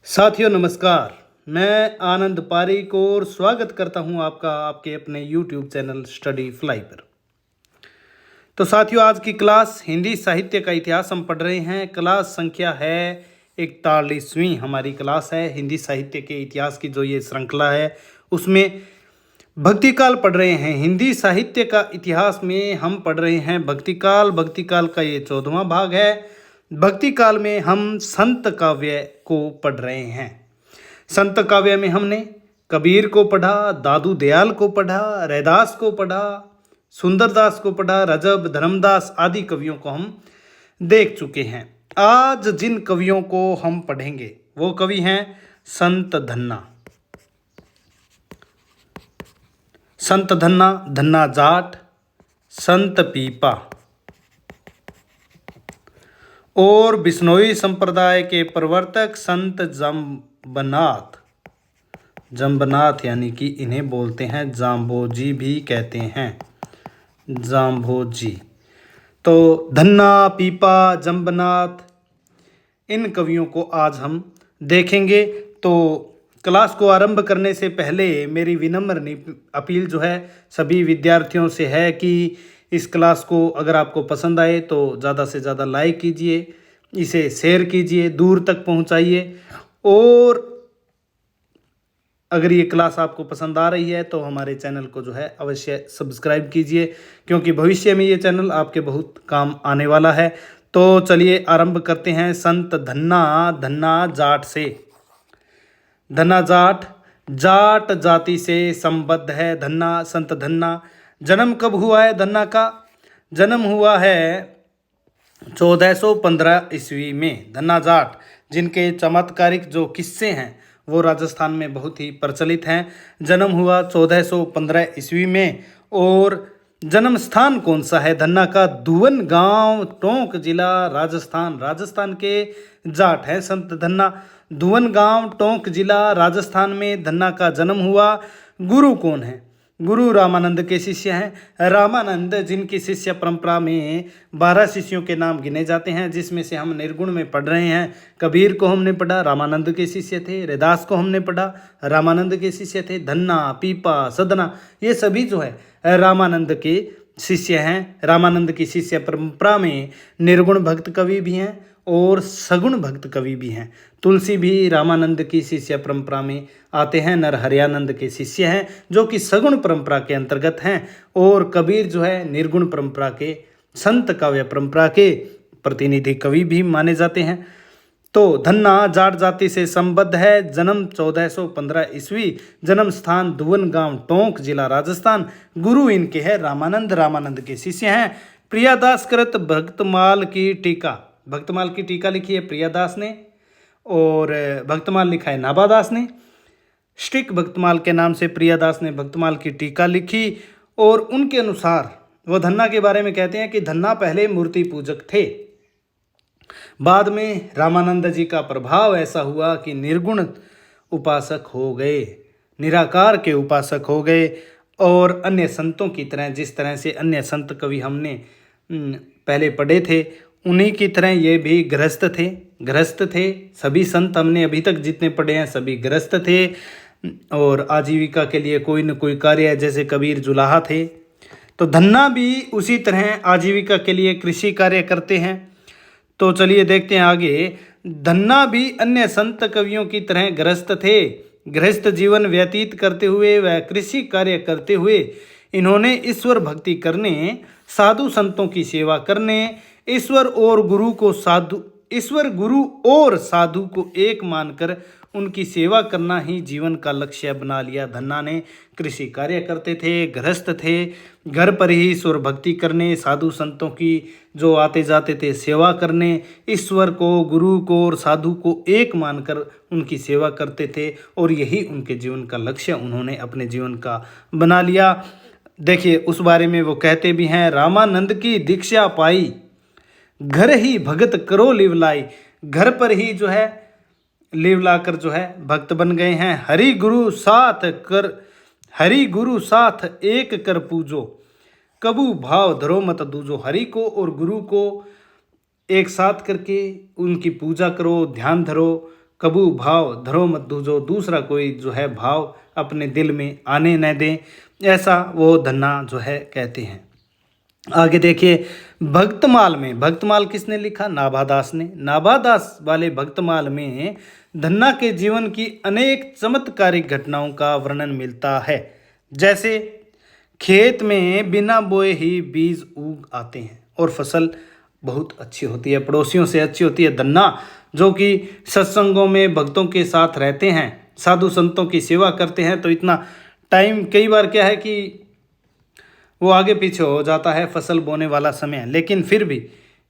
साथियों नमस्कार। मैं आनंद पारीक और स्वागत करता हूं आपका आपके अपने YouTube चैनल स्टडी फ्लाई पर। तो साथियों आज की क्लास हिंदी साहित्य का इतिहास हम पढ़ रहे हैं। क्लास संख्या है 41वीं हमारी क्लास है। हिंदी साहित्य के इतिहास की जो ये श्रृंखला है उसमें भक्तिकाल पढ़ रहे हैं। हिंदी साहित्य का इतिहास में हम पढ़ रहे हैं भक्तिकाल। भक्तिकाल का ये 14वां भाग है। भक्तिकाल में हम संत काव्य को पढ़ रहे हैं। संत काव्य में हमने कबीर को पढ़ा, दादू दयाल को पढ़ा, रैदास को पढ़ा, सुंदरदास को पढ़ा, रजब, धर्मदास आदि कवियों को हम देख चुके हैं। आज जिन कवियों को हम पढ़ेंगे वो कवि हैं संत धन्ना। संत धन्ना, धन्ना जाट, संत पीपा और बिश्नोई संप्रदाय के प्रवर्तक संत जम्बनाथ। जम्बनाथ यानी कि इन्हें बोलते हैं जाम्बोजी भी कहते हैं, जाम्बोजी। तो धन्ना, पीपा, जम्बनाथ इन कवियों को आज हम देखेंगे। तो क्लास को आरंभ करने से पहले मेरी विनम्र अपील जो है सभी विद्यार्थियों से है कि इस क्लास को अगर आपको पसंद आए तो ज़्यादा से ज़्यादा लाइक कीजिए, इसे शेयर कीजिए, दूर तक पहुंचाइए। और अगर ये क्लास आपको पसंद आ रही है तो हमारे चैनल को जो है अवश्य सब्सक्राइब कीजिए, क्योंकि भविष्य में ये चैनल आपके बहुत काम आने वाला है। तो चलिए आरंभ करते हैं संत धन्ना। धन्ना जाट से। धन्ना जाट, जाट जाति से संबद्ध है धन्ना। संत धन्ना जन्म कब हुआ है? धन्ना का जन्म हुआ है 1415 ईस्वी में। धन्ना जाट जिनके चमत्कारिक जो किस्से हैं वो राजस्थान में बहुत ही प्रचलित हैं। जन्म हुआ 1415 ईस्वी में। और जन्म स्थान कौन सा है धन्ना का? दुवन गांव, टोंक जिला, राजस्थान। राजस्थान के जाट हैं संत धन्ना। दुवन गांव, टोंक जिला, राजस्थान में धन्ना का जन्म हुआ। गुरु कौन है? गुरु रामानंद के शिष्य हैं। रामानंद जिनकी शिष्य परंपरा में 12 शिष्यों के नाम गिने जाते हैं, जिसमें से हम निर्गुण में पढ़ रहे हैं। कबीर को हमने पढ़ा, रामानंद के शिष्य थे। रैदास को हमने पढ़ा, रामानंद के शिष्य थे। धन्ना, पीपा, सदना ये सभी जो है रामानंद के शिष्य हैं। रामानंद की शिष्य परंपरा में निर्गुण भक्त कवि भी हैं और सगुण भक्त कवि भी हैं। तुलसी भी रामानंद की शिष्य परंपरा में आते हैं। नरहरियानंद के शिष्य हैं जो कि सगुण परंपरा के अंतर्गत हैं। और कबीर जो है निर्गुण परंपरा के, संत काव्य परंपरा के प्रतिनिधि कवि भी माने जाते हैं। तो धन्ना जाट जाति से संबद्ध है। जन्म 1415 ईस्वी। जन्म स्थान दुवन गांव, टोंक जिला, राजस्थान। गुरु इनके हैं रामानंद। रामानंद के शिष्य हैं। प्रियादास कृत भक्तमाल की टीका। भक्तमाल की टीका लिखी है प्रियादास ने और भक्तमाल लिखा है नाभादास ने। स्टिक भक्तमाल के नाम से प्रियादास ने भक्तमाल की टीका लिखी। और उनके अनुसार वो धन्ना के बारे में कहते हैं कि धन्ना पहले मूर्ति पूजक थे। बाद में रामानंद जी का प्रभाव ऐसा हुआ कि निर्गुण उपासक हो गए, निराकार के उपासक हो गए। और अन्य संतों की तरह, जिस तरह से अन्य संत कवि हमने पहले पढ़े थे उन्हीं की तरह ये भी गृहस्थ थे। गृहस्थ थे सभी संत, हमने अभी तक जितने पढ़े हैं सभी गृहस्थ थे और आजीविका के लिए कोई न कोई कार्य, जैसे कबीर जुलाहा थे। तो धन्ना भी उसी तरह आजीविका के लिए कृषि कार्य करते हैं। तो चलिए देखते हैं आगे। धन्ना भी अन्य संत कवियों की तरह गृहस्थ थे। गृहस्थ जीवन व्यतीत करते हुए व कृषि कार्य करते हुए इन्होंने ईश्वर भक्ति करने, साधु संतों की सेवा करने, ईश्वर गुरु और साधु को एक मानकर उनकी सेवा करना ही जीवन का लक्ष्य बना लिया। धन्ना ने कृषि कार्य करते थे, गृहस्थ थे, घर पर ही ईश्वर भक्ति करने, साधु संतों की जो आते जाते थे सेवा करने, ईश्वर को, गुरु को और साधु को एक मानकर उनकी सेवा करते थे। और यही उनके जीवन का लक्ष्य उन्होंने अपने जीवन का बना लिया। देखिए उस बारे में वो कहते भी हैं, रामानंद की दीक्षा पाई, घर ही भगत करो लिवलाई। घर पर ही जो है लिव लाकर जो है भक्त बन गए हैं। हरि गुरु साथ एक कर पूजो, कबू भाव धरो मत दूजो। हरि को और गुरु को एक साथ करके उनकी पूजा करो, ध्यान धरो, कबू भाव धरो मत दूजो, दूसरा कोई जो है भाव अपने दिल में आने न दें, ऐसा वो धन्ना जो है कहते हैं। आगे देखिए भक्तमाल में, भक्तमाल किसने लिखा? नाभादास ने। नाभादास वाले भक्तमाल में धन्ना के जीवन की अनेक चमत्कारिक घटनाओं का वर्णन मिलता है। जैसे खेत में बिना बोए ही बीज उग आते हैं और फसल बहुत अच्छी होती है, पड़ोसियों से अच्छी होती है। धन्ना जो कि सत्संगों में भक्तों के साथ रहते हैं, साधु संतों की सेवा करते हैं, तो इतना टाइम कई बार क्या है कि वो आगे पीछे हो जाता है फसल बोने वाला समय, लेकिन फिर भी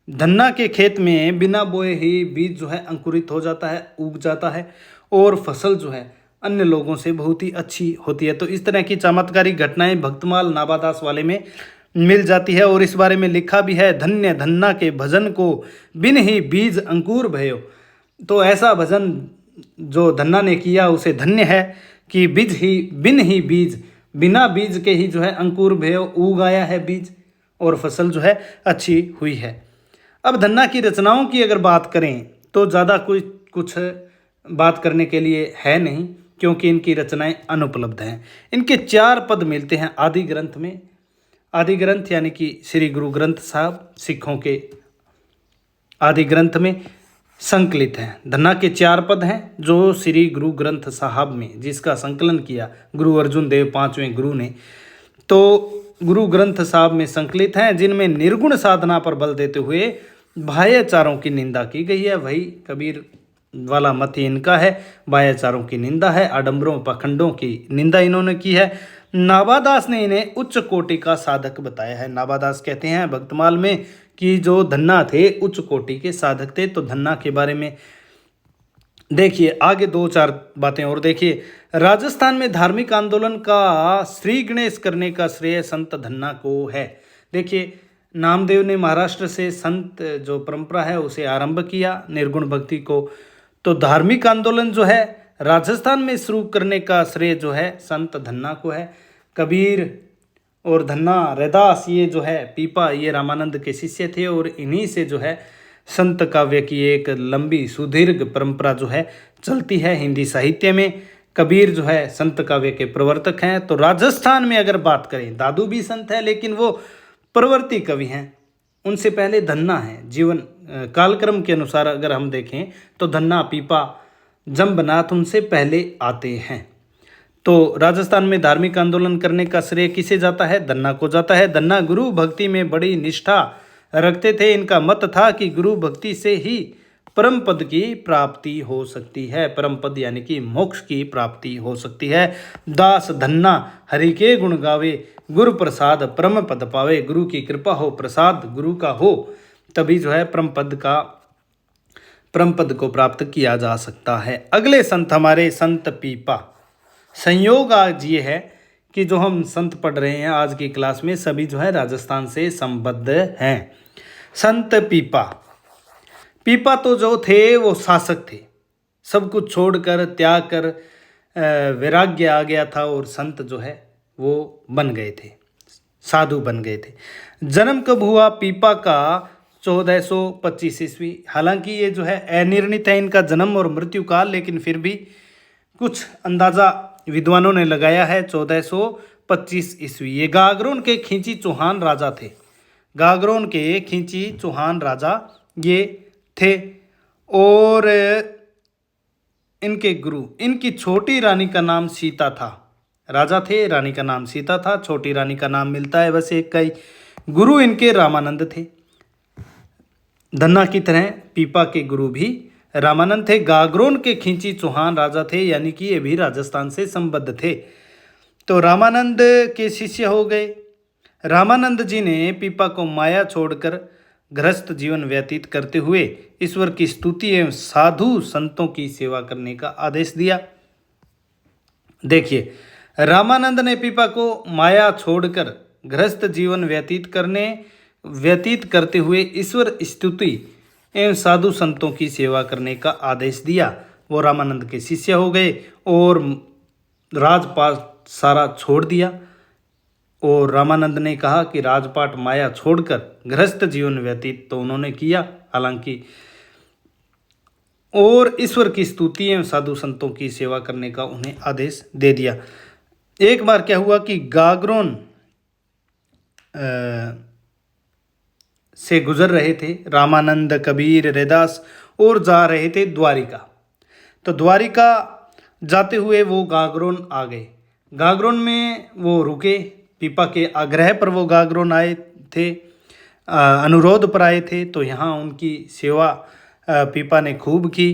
धन्ना के खेत में बिना बोए ही बीज जो है अंकुरित हो जाता है, उग जाता है और फसल जो है अन्य लोगों से बहुत ही अच्छी होती है। तो इस तरह की चमत्कारिक घटनाएं भक्तमाल नाभादास वाले में मिल जाती है और इस बारे में लिखा भी है, धन्य धन्ना के भजन को बिन ही बीज अंकुर भयो। तो ऐसा भजन जो धन्ना ने किया उसे धन्य है कि बिन ही बीज, बिना बीज के ही जो है अंकुर भयो, उग आया है बीज और फसल जो है अच्छी हुई है। अब धन्ना की रचनाओं की अगर बात करें तो ज़्यादा कुछ बात करने के लिए है नहीं, क्योंकि इनकी रचनाएं अनुपलब्ध हैं। इनके 4 पद मिलते हैं आदि ग्रंथ में। आदि ग्रंथ यानी कि श्री गुरु ग्रंथ साहब सिखों के आदि ग्रंथ में संकलित हैं। धन्ना के 4 पद हैं जो श्री गुरु ग्रंथ साहब में, जिसका संकलन किया गुरु अर्जुन देव 5वें गुरु ने, तो गुरु ग्रंथ साहब में संकलित हैं, जिनमें निर्गुण साधना पर बल देते हुए बाह्याचारों की निंदा की गई है। वही कबीर वाला मत ही इनका है, बाह्याचारों की निंदा है, आडंबरों पाखंडों की निंदा इन्होंने की है। नाभादास ने इन्हें उच्च कोटि का साधक बताया है। नाभादास कहते हैं भक्तमाल में कि जो धन्ना थे उच्च कोटि के साधक थे। तो धन्ना के बारे में देखिए आगे 2-4 बातें और देखिए। राजस्थान में धार्मिक आंदोलन का श्री गणेश करने का श्रेय संत धन्ना को है। देखिए नामदेव ने महाराष्ट्र से संत जो परंपरा है उसे आरंभ किया, निर्गुण भक्ति को। तो धार्मिक आंदोलन जो है राजस्थान में शुरू करने का श्रेय जो है संत धन्ना को है। कबीर और धन्ना रैदास ये जो है पीपा, ये रामानंद के शिष्य थे और इन्हीं से जो है संत काव्य की एक लंबी सुदीर्घ परंपरा जो है चलती है हिंदी साहित्य में। कबीर जो है संत काव्य के प्रवर्तक हैं। तो राजस्थान में अगर बात करें, दादू भी संत है लेकिन वो प्रवर्ती कवि हैं, उनसे पहले धन्ना है। जीवन कालक्रम के अनुसार अगर हम देखें तो धन्ना, पीपा, जम्बनाथ उनसे पहले आते हैं। तो राजस्थान में धार्मिक आंदोलन करने का श्रेय किसे जाता है? धन्ना को जाता है। धन्ना गुरु भक्ति में बड़ी निष्ठा रखते थे। इनका मत था कि गुरु भक्ति से ही परम पद की प्राप्ति हो सकती है। परम पद यानी कि मोक्ष की प्राप्ति हो सकती है। दास धन्ना हरि के गुण गावे, गुरु प्रसाद परम पद पावे। गुरु की कृपा हो, प्रसाद गुरु का हो, तभी जो है परम पद को प्राप्त किया जा सकता है। अगले संत हमारे संत पीपा। संयोग आज ये है कि जो हम संत पढ़ रहे हैं आज की क्लास में सभी जो है राजस्थान से संबद्ध हैं। संत पीपा, पीपा तो जो थे वो शासक थे, सब कुछ छोड़कर त्याग कर वैराग्य आ गया था और संत जो है वो बन गए थे, साधु बन गए थे। जन्म कब हुआ पीपा का? 1425 ईस्वी। हालांकि ये जो है अनिर्णित है इनका जन्म और मृत्यु काल, लेकिन फिर भी कुछ अंदाजा विद्वानों ने लगाया है 1425 ईस्वी। ये गागरोन के खींची चौहान राजा थे। गागरोन के खींची चौहान राजा ये थे और इनके गुरु, इनकी छोटी रानी का नाम सीता था। राजा थे, रानी का नाम सीता था, छोटी रानी का नाम मिलता है वैसे एक का ही। गुरु इनके रामानंद थे। धन्ना की तरह पीपा के गुरु भी रामानंद थे। गागरोन के खींची चौहान राजा थे, यानी कि ये भी राजस्थान से संबद्ध थे। तो रामानंद के शिष्य हो गए। रामानंद जी ने पीपा को माया छोड़कर गृहस्थ जीवन व्यतीत करते हुए ईश्वर की स्तुति एवं साधु संतों की सेवा करने का आदेश दिया। देखिए रामानंद ने पीपा को माया छोड़कर गृहस्थ जीवन व्यतीत करते हुए ईश्वर स्तुति एवं साधु संतों की सेवा करने का आदेश दिया। वो रामानंद के शिष्य हो गए और राजपाट सारा छोड़ दिया। और रामानंद ने कहा कि राजपाट माया छोड़कर गृहस्थ जीवन व्यतीत तो उन्होंने किया, हालांकि और ईश्वर की स्तुति एवं साधु संतों की सेवा करने का उन्हें आदेश दे दिया। एक बार क्या हुआ कि गागरोन से गुजर रहे थे रामानंद, कबीर, रैदास और जा रहे थे द्वारिका। तो द्वारिका जाते हुए वो गागरोन आ गए। गागरोन में वो रुके, पीपा के आग्रह पर वो गागरोन आए थे, अनुरोध पर आए थे। तो यहाँ उनकी सेवा पीपा ने खूब की।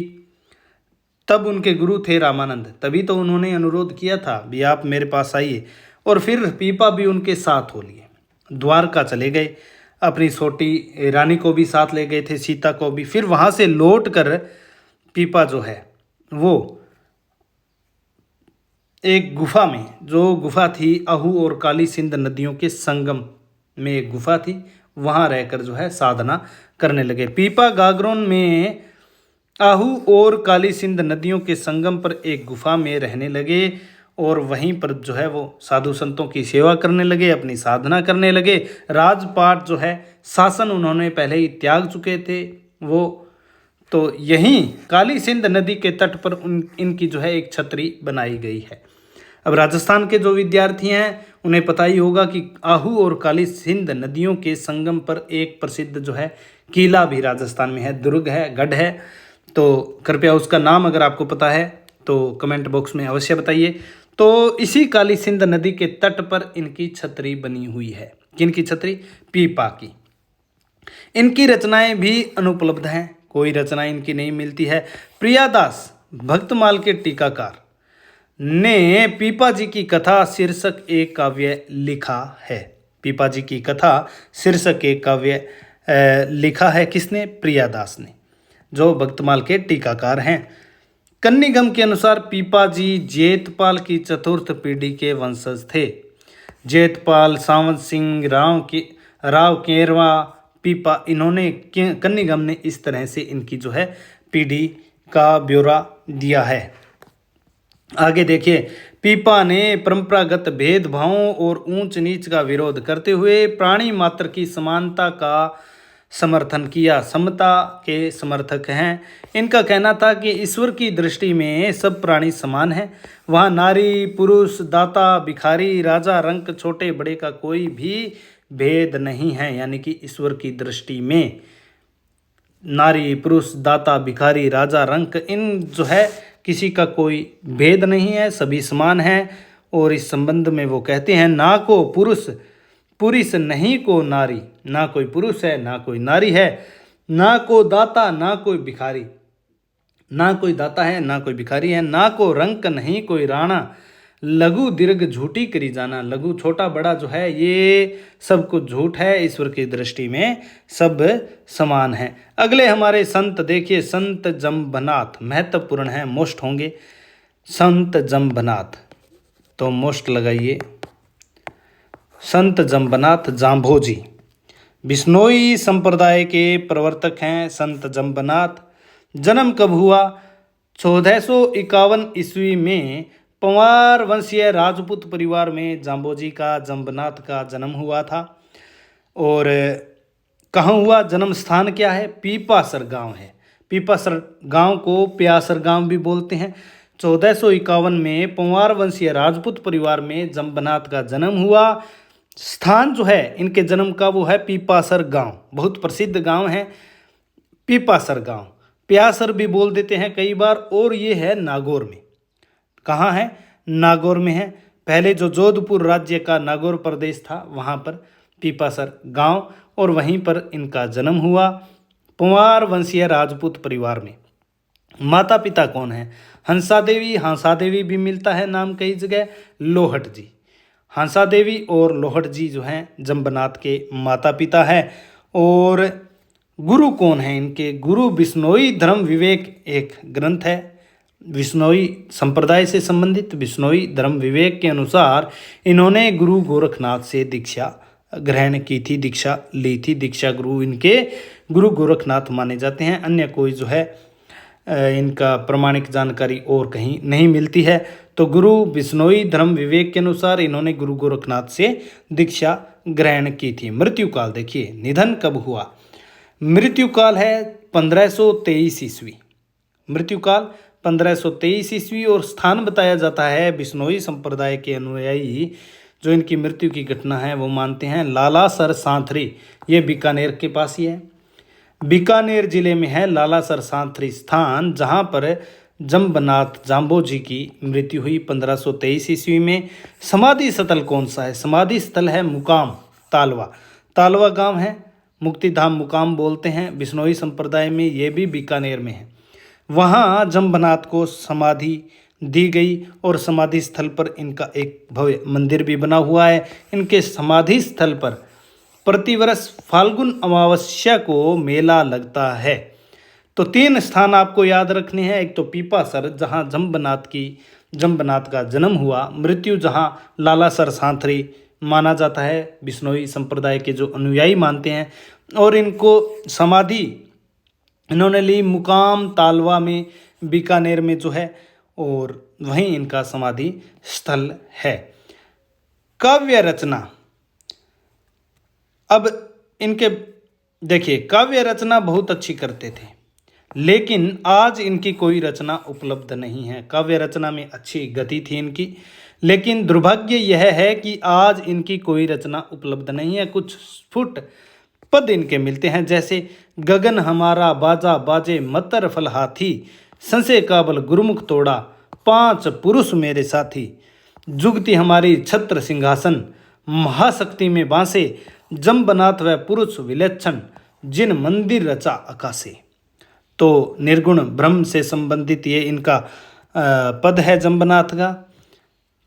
तब उनके गुरु थे रामानंद, तभी तो उन्होंने अनुरोध किया था भी आप मेरे पास आइए। और फिर पीपा भी उनके साथ हो लिए, द्वारका चले गए, अपनी छोटी रानी को भी साथ ले गए थे, सीता को भी। फिर वहाँ से लौट कर पीपा जो है वो एक गुफा में, जो गुफा थी आहू और काली सिंध नदियों के संगम में एक गुफा थी, वहाँ रहकर जो है साधना करने लगे। पीपा गागरोन में आहू और काली सिंध नदियों के संगम पर एक गुफा में रहने लगे और वहीं पर जो है वो साधु संतों की सेवा करने लगे, अपनी साधना करने लगे। राजपाट जो है, शासन उन्होंने पहले ही त्याग चुके थे वो। तो यहीं काली सिंध नदी के तट पर इनकी जो है एक छतरी बनाई गई है। अब राजस्थान के जो विद्यार्थी हैं उन्हें पता ही होगा कि आहू और काली सिंध नदियों के संगम पर एक प्रसिद्ध जो है किला भी राजस्थान में है, दुर्ग है, गढ़ है। तो कृपया उसका नाम अगर आपको पता है तो कमेंट बॉक्स में अवश्य बताइए। तो इसी काली सिंध नदी के तट पर इनकी छतरी बनी हुई है। किनकी छतरी? पीपा की। इनकी रचनाएं भी अनुपलब्ध हैं, कोई रचना इनकी नहीं मिलती है। प्रियादास भक्तमाल के टीकाकार ने पीपा जी की कथा शीर्षक एक काव्य लिखा है। पीपा जी की कथा शीर्षक एक काव्य लिखा है। किसने? प्रियादास ने, जो भक्तमाल के टीकाकार हैं। कन्नीगम के अनुसार पीपा जी जेतपाल की चतुर्थ पीढ़ी के वंशज थे। जेतपाल, सावंत सिंह, राव केरवा, पीपा, इन्होंने कन्नीगम ने इस तरह से इनकी जो है पीढ़ी का ब्यौरा दिया है। आगे देखिए, पीपा ने परंपरागत भेदभावों और ऊंच नीच का विरोध करते हुए प्राणी मात्र की समानता का समर्थन किया। समता के समर्थक हैं। इनका कहना था कि ईश्वर की दृष्टि में सब प्राणी समान हैं। वहाँ नारी, पुरुष, दाता, भिखारी, राजा, रंक, छोटे बड़े का कोई भी भेद नहीं है। यानी कि ईश्वर की दृष्टि में नारी, पुरुष, दाता, भिखारी, राजा, रंक, इन जो है किसी का कोई भेद नहीं है, सभी समान हैं। और इस संबंध में वो कहते हैं, ना को पुरुष नहीं को नारी, ना कोई पुरुष है ना कोई नारी है, ना को दाता ना कोई भिखारी, ना कोई दाता है ना कोई भिखारी है, ना को रंक नहीं कोई राणा, लघु दीर्घ झूठी करी जाना। लघु छोटा बड़ा जो है ये सब कुछ झूठ है, ईश्वर की दृष्टि में सब समान है। अगले हमारे संत देखिए, संत जम्बनाथ, महत्वपूर्ण है, मोस्ट होंगे। संत जम्बनाथ, तो मोस्ट लगाइए। संत जम्बनाथ जाम्भोजी बिश्नोई संप्रदाय के प्रवर्तक हैं। संत जम्बनाथ, जन्म कब हुआ? 1451 ईस्वी में पंवार वंशीय राजपूत परिवार में जाम्बोजी का, जम्बनाथ का जन्म हुआ था। और कहाँ हुआ? जन्म स्थान क्या है? पीपासर गांव है। पीपासर गांव को प्यासर गांव भी बोलते हैं। 1451 में पंवार वंशीय राजपूत परिवार में जम्बनाथ का जन्म हुआ। स्थान जो है इनके जन्म का वो है पीपासर गांव, बहुत प्रसिद्ध गांव है पीपासर गांव। प्यासर भी बोल देते हैं कई बार। और ये है नागौर में। कहाँ है? नागौर में है। पहले जो जोधपुर राज्य का नागौर प्रदेश था वहाँ पर पीपासर गांव, और वहीं पर इनका जन्म हुआ पंवार वंशीय राजपूत परिवार में। माता पिता कौन है? हंसा देवी, हांसा देवी भी मिलता है नाम कई जगह, लोहट जी। हंसा देवी और लोहट जी जो हैं जम्बनाथ के माता पिता हैं। और गुरु कौन है इनके? गुरु बिश्नोई धर्म विवेक एक ग्रंथ है, बिश्नोई संप्रदाय से संबंधित। बिश्नोई धर्म विवेक के अनुसार इन्होंने गुरु गोरखनाथ से दीक्षा ग्रहण की थी, दीक्षा ली थी। दीक्षा गुरु इनके गुरु गोरखनाथ माने जाते हैं। अन्य कोई जो है इनका प्रमाणिक जानकारी और कहीं नहीं मिलती है। तो गुरु बिश्नोई धर्म विवेक के अनुसार इन्होंने गुरु गोरखनाथ से दीक्षा ग्रहण की थी। मृत्यु काल देखिए, निधन कब हुआ? मृत्यु काल है 1523 ईस्वी। मृत्युकाल 1523 ईस्वी और स्थान बताया जाता है बिश्नोई संप्रदाय के अनुयायी जो इनकी मृत्यु की घटना है वो मानते हैं लालासर सांथरी। ये बीकानेर के पास ही है, बीकानेर जिले में है लालासर सांथरी स्थान, जहाँ पर जम्बनाथ जाम्बोजी की मृत्यु हुई 1523 ईस्वी में। समाधि स्थल कौन सा है? समाधि स्थल है मुकाम तालवा, तालवा गांव है, मुक्तिधाम मुकाम बोलते हैं बिश्नोई संप्रदाय में, ये भी बीकानेर में है। वहाँ जम्बनाथ को समाधि दी गई और समाधि स्थल पर इनका एक भव्य मंदिर भी बना हुआ है। इनके समाधि स्थल पर प्रतिवर्ष फाल्गुन अमावस्या को मेला लगता है। तो 3 स्थान आपको याद रखने हैं। एक तो पीपासर जहाँ जम्बनाथ का जन्म हुआ, मृत्यु जहाँ लालासर सांथरी माना जाता है, बिश्नोई संप्रदाय के जो अनुयायी मानते हैं, और इनको समाधि इन्होंने ली मुकाम तालवा में बीकानेर में जो है, और वहीं इनका समाधि स्थल है। काव्य रचना, अब इनके देखिए काव्य रचना बहुत अच्छी करते थे, लेकिन आज इनकी कोई रचना उपलब्ध नहीं है। काव्य रचना में अच्छी गति थी इनकी, लेकिन दुर्भाग्य यह है कि आज इनकी कोई रचना उपलब्ध नहीं है। कुछ स्फुट पद इनके मिलते हैं, जैसे गगन हमारा बाजा बाजे मतर फल हाथी, संशय काबल गुरुमुख तोड़ा 5 पुरुष मेरे साथी, जुगति हमारी छत्र सिंहासन महाशक्ति में बांसे, जम्बनाथ व पुरुष विलक्षण जिन मंदिर रचा आकाशे। तो निर्गुण ब्रह्म से संबंधित ये इनका पद है जम्बनाथ का।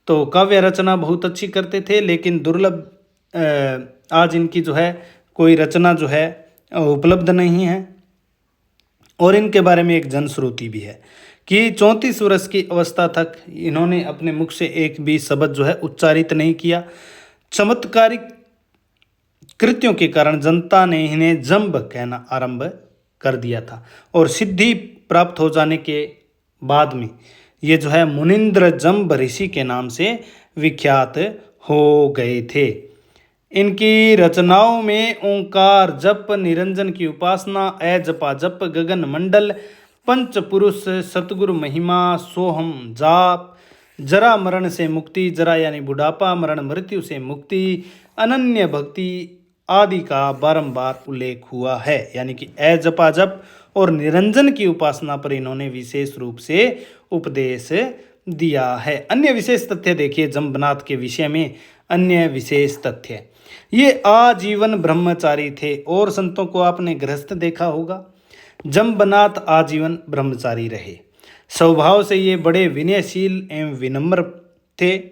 तो काव्य रचना बहुत अच्छी करते थे, लेकिन दुर्लभ आज इनकी जो है कोई रचना जो है उपलब्ध नहीं है। और इनके बारे में एक जनश्रुति भी है कि 34 वर्ष की अवस्था तक इन्होंने अपने मुख से एक भी शब्द जो है उच्चारित नहीं किया। चमत्कारिक कृत्यों के कारण जनता ने इन्हें जम्ब कहना आरंभ कर दिया था, और सिद्धि प्राप्त हो जाने के बाद में ये जो है मुनिंद्र जम्ब ऋषि के नाम से विख्यात हो गए थे। इनकी रचनाओं में ओंकार जप, निरंजन की उपासना, ए जपा जप, गगन मंडल, पंच पुरुष, सतगुरु महिमा, सोहम जाप, जरा मरण से मुक्ति, जरा यानी बुढ़ापा, मरण मृत्यु से मुक्ति, अनन्य भक्ति आदि का बारंबार उल्लेख हुआ है। यानी कि ए जपा जप और निरंजन की उपासना पर इन्होंने विशेष रूप से उपदेश दिया है। अन्य विशेष तथ्य देखिए जम्बनाथ के विषय में, अन्य विशेष तथ्य, ये आजीवन ब्रह्मचारी थे। और संतों को आपने गृहस्थ देखा होगा, जम्बनाथ आजीवन ब्रह्मचारी रहे। स्वभाव से ये बड़े विनयशील एवं विनम्र थे।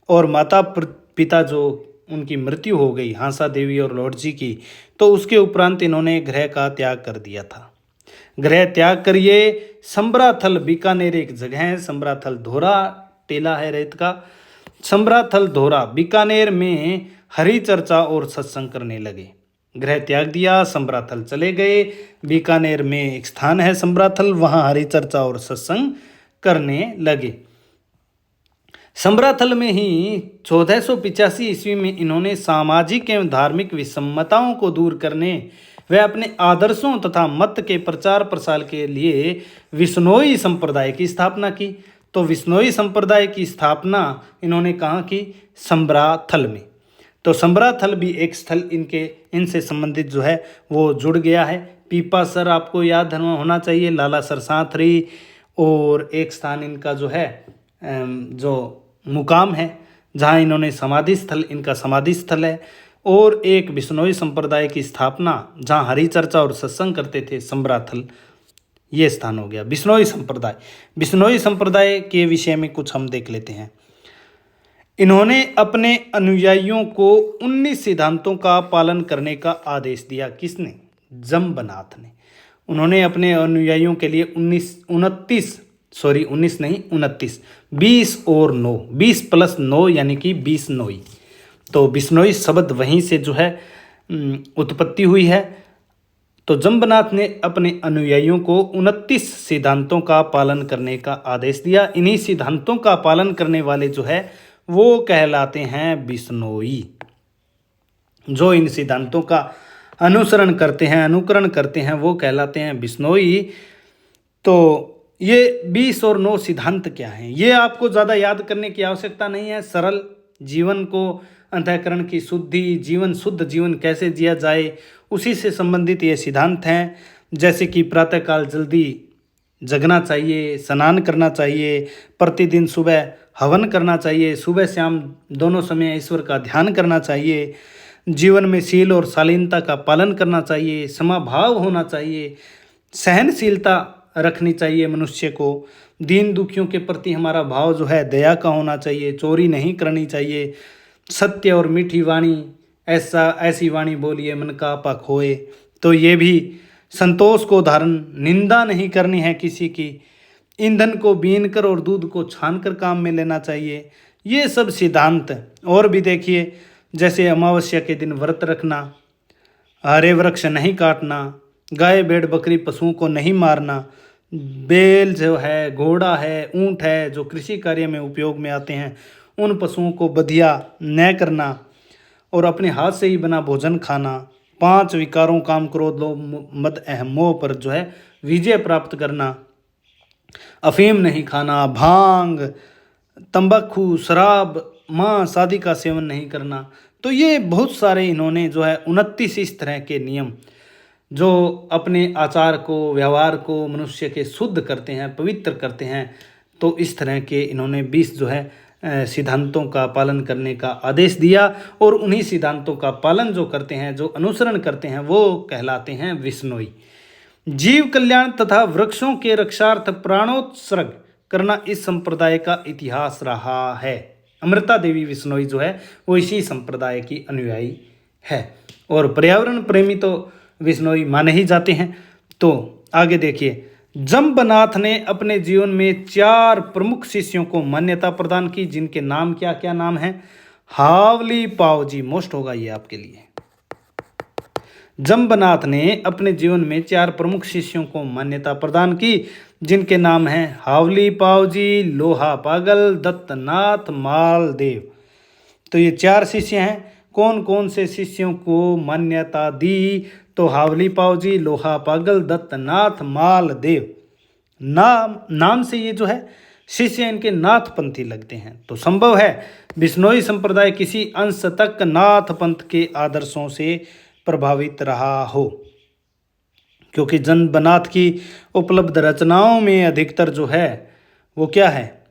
और माता पिता जो उनकी मृत्यु हो गई हांसा देवी और लॉर्ड जी की, तो उसके उपरांत इन्होंने गृह का त्याग कर दिया था। गृह त्याग कर ये संबराथल, बीकानेर एक जगह है, संबराथल धोरा टेला है रेत का, संबराथल धोरा बीकानेर में हरि चर्चा और सत्संग करने लगे। गृह त्याग दिया, संबराथल चले गए। बीकानेर में एक स्थान है संबराथल, वहाँ हरि चर्चा और सत्संग करने लगे। संबराथल में ही 1485 ईस्वी में इन्होंने सामाजिक एवं धार्मिक विषमताओं को दूर करने व अपने आदर्शों तथा मत के प्रचार प्रसार के लिए बिश्नोई संप्रदाय की स्थापना की। तो बिश्नोई संप्रदाय की स्थापना इन्होंने कहाँ की? संबराथल में। तो संबराथल भी एक स्थल इनसे संबंधित जो है वो जुड़ गया है। पीपासर आपको याद होना चाहिए, लालासर सांथरी, और एक स्थान इनका जो है जो मुकाम है जहाँ इन्होंने इनका समाधि स्थल है, और एक बिश्नोई संप्रदाय की स्थापना जहाँ हरि चर्चा और सत्संग करते थे, संबराथल, ये स्थान हो गया बिश्नोई संप्रदाय। बिश्नोई संप्रदाय के विषय में कुछ हम देख लेते हैं। इन्होंने अपने अनुयायियों को 19 सिद्धांतों का पालन करने का आदेश दिया। किसने? जम्बनाथ ने। उन्होंने अपने अनुयायियों के लिए 20 और 9, 20 + 9 यानी कि 20 नोई। तो बिश्नोई शब्द वहीं से जो है उत्पत्ति हुई है। तो जम्बनाथ ने अपने अनुयायियों को 29 सिद्धांतों का पालन करने का आदेश दिया। इन्हीं सिद्धांतों का पालन करने वाले जो है वो कहलाते हैं बिश्नोई। जो इन सिद्धांतों का अनुकरण करते हैं वो कहलाते हैं बिश्नोई। तो ये 20 और 9 सिद्धांत क्या हैं, ये आपको ज़्यादा याद करने की आवश्यकता नहीं है। सरल जीवन को, अंतःकरण की शुद्धि, जीवन शुद्ध जीवन कैसे जिया जाए, उसी से संबंधित ये सिद्धांत हैं। जैसे कि प्रातःकाल जल्दी जगना चाहिए, स्नान करना चाहिए, प्रतिदिन सुबह हवन करना चाहिए, सुबह शाम दोनों समय ईश्वर का ध्यान करना चाहिए, जीवन में शील और शालीनता का पालन करना चाहिए, समभाव होना चाहिए, सहनशीलता रखनी चाहिए मनुष्य को, दीन दुखियों के प्रति हमारा भाव जो है दया का होना चाहिए, चोरी नहीं करनी चाहिए, सत्य और मीठी वाणी, ऐसी वाणी बोलिए मन का आपा खोए। तो ये भी संतोष को धारण, निंदा नहीं करनी है किसी की, ईंधन को बीन कर और दूध को छान कर काम में लेना चाहिए। ये सब सिद्धांत और भी देखिए, जैसे अमावस्या के दिन व्रत रखना, हरे वृक्ष नहीं काटना, गाय भेड़ बकरी पशुओं को नहीं मारना, बैल जो है, घोड़ा है, ऊंट है जो कृषि कार्य में उपयोग में आते हैं, उन पशुओं को बधिया न करना, और अपने हाथ से ही बना भोजन खाना, 5 विकारों काम क्रोध लोभ मद अहम मोह पर जो है विजय प्राप्त करना, अफीम नहीं खाना, भांग, तंबाकू, शराब, मांस आदि का सेवन नहीं करना। तो ये बहुत सारे इन्होंने जो है 29 इस तरह के नियम जो अपने आचार को, व्यवहार को मनुष्य के शुद्ध करते हैं, पवित्र करते हैं। तो इस तरह के इन्होंने 20 जो है सिद्धांतों का पालन करने का आदेश दिया, और उन्हीं सिद्धांतों का पालन जो करते हैं, जो अनुसरण करते हैं, वो कहलाते हैं विश्नोई। जीव कल्याण तथा वृक्षों के रक्षार्थ प्राणोत्सर्ग करना इस संप्रदाय का इतिहास रहा है। अमृता देवी विश्नोई जो है वो इसी संप्रदाय की अनुयायी है, और पर्यावरण प्रेमी तो विश्नोई माने ही जाते हैं। तो आगे देखिए, जम्बनाथ ने अपने जीवन में 4 प्रमुख शिष्यों को मान्यता प्रदान की, जिनके नाम क्या क्या नाम हैं। हावली पावजी, मोस्ट होगा ये आपके लिए। जम्बनाथ ने अपने जीवन में 4 प्रमुख शिष्यों को मान्यता प्रदान की, जिनके नाम हैं हावली पावजी, लोहा पागल, दत्तनाथ, मालदेव। तो ये 4 शिष्य हैं। कौन कौन से शिष्यों को मान्यता दी? तो हावली पावजी, लोहा पागल, दत्तनाथ, मालदेव। नाम से ये जो है शिष्य इनके नाथपंथी लगते हैं। तो संभव है बिश्नोई संप्रदाय किसी अंश तक नाथ पंथ के आदर्शों से प्रभावित रहा हो, क्योंकि जम्बनाथ की उपलब्ध रचनाओं में अधिकतर जो है वो क्या है,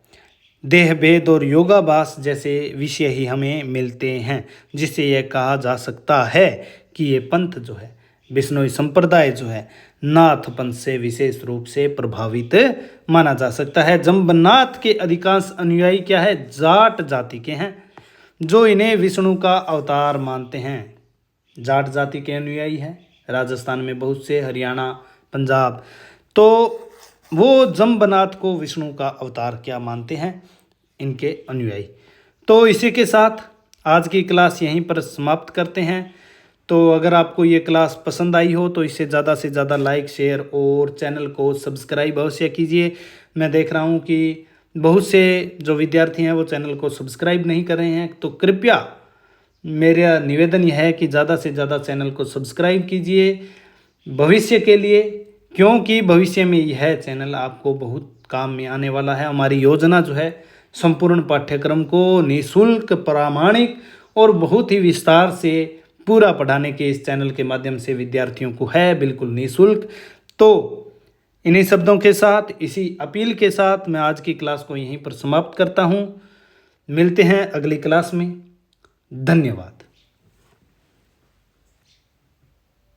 देह भेद और योगाभ्यास जैसे विषय ही हमें मिलते हैं, जिससे यह कहा जा सकता है कि ये पंथ जो है, बिश्नोई संप्रदाय जो है, नाथ पंथ से विशेष रूप से प्रभावित माना जा सकता है। जम्बनाथ के अधिकांश अनुयायी क्या है, जाट जाति के हैं, जो इन्हें विष्णु का अवतार मानते हैं। जाट जाति के अनुयायी हैं राजस्थान में बहुत से, हरियाणा, पंजाब। तो वो जम्बनाथ को विष्णु का अवतार क्या मानते हैं, इनके अनुयायी। तो इसी के साथ आज की क्लास यहीं पर समाप्त करते हैं। तो अगर आपको ये क्लास पसंद आई हो तो इसे ज़्यादा से ज़्यादा लाइक, शेयर और चैनल को सब्सक्राइब अवश्य कीजिए। मैं देख रहा हूँ कि बहुत से जो विद्यार्थी हैं वो चैनल को सब्सक्राइब नहीं कर रहे हैं, तो कृपया मेरा निवेदन यह है कि ज़्यादा से ज़्यादा चैनल को सब्सक्राइब कीजिए भविष्य के लिए, क्योंकि भविष्य में यह चैनल आपको बहुत काम में आने वाला है। हमारी योजना जो है संपूर्ण पाठ्यक्रम को निःशुल्क, प्रामाणिक और बहुत ही विस्तार से पूरा पढ़ाने के इस चैनल के माध्यम से विद्यार्थियों को है, बिल्कुल निःशुल्क। तो इन्हीं शब्दों के साथ, इसी अपील के साथ मैं आज की क्लास को यहीं पर समाप्त करता हूँ। मिलते हैं अगली क्लास में। धन्यवाद।